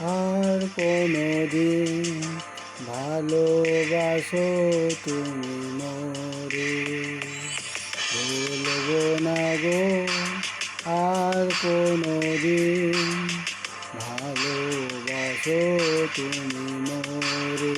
আর কোনো দিন ভালোবাসো তুমি মোরে, ভুলবো না গো আর কোনো দিন ভালোবাসো তুমি মোরে।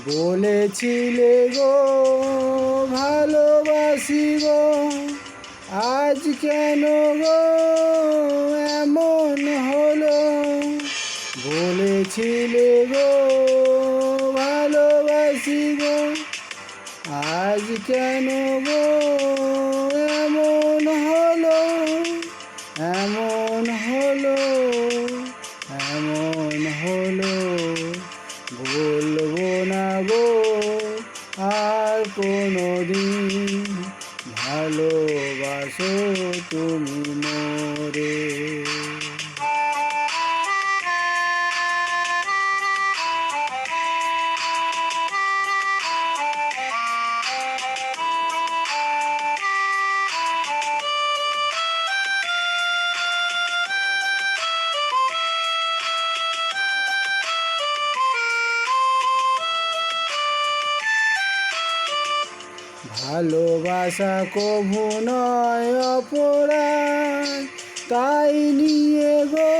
বলেছিলে গো ভালোবাসি গো, আজ কেন গো এমন হলো। বলেছিলে গো ভালোবাসি গো, আজ কেন গো এমন হলো, এমন হলো, এমন হলো। বলবো না গো আর কোনো দিন ভালোবাসো তুমি মোরে। ভালোবাসা কভু নয় অপরাধ, তাই নিয়ে গো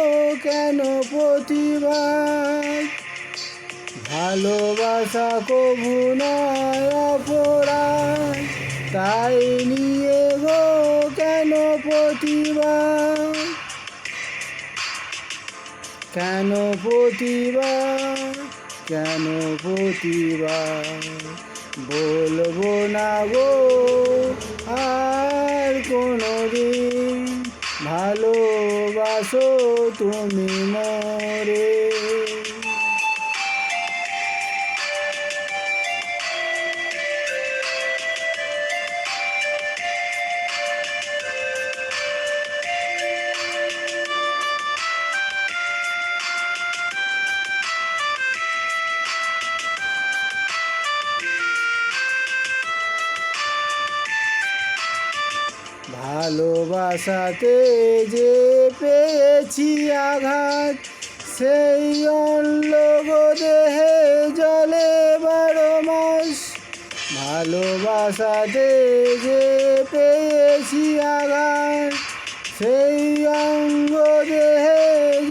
কেন প্রতিবাদ। ভালোবাসা কভু নয় অপরাধ, তাই নিয়ে গো কেন প্রতিবাদ, কেন প্রতিবাদ, কেন প্রতিবাদ। বলবো না গো আর কোনো দিন ভালোবাসো তুমি মোরে। ভালোবাসাতে যে পেয়েছি আঘাত, সেই অল্লগ দেহে জলে 12 মাস। ভালোবাসাতে যে পেয়েছি আঘাত, সেই অঙ্গ দেহে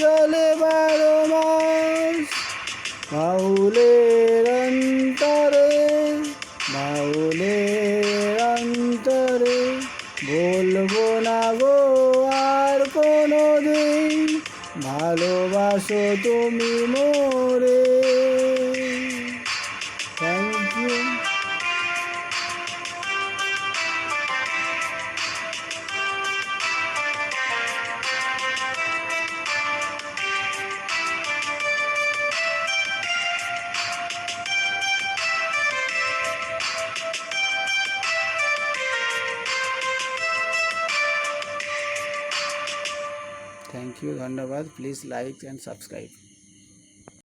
জলে 12 মাস। বাউলের অন্তরে, বাউলের অন্তরে, বলবো না গো আর কোনো দিন ভালোবাসো তুমি মোরে। Thank you. থ্যাংক ইউ, ধন্যবাদ। Please like and subscribe.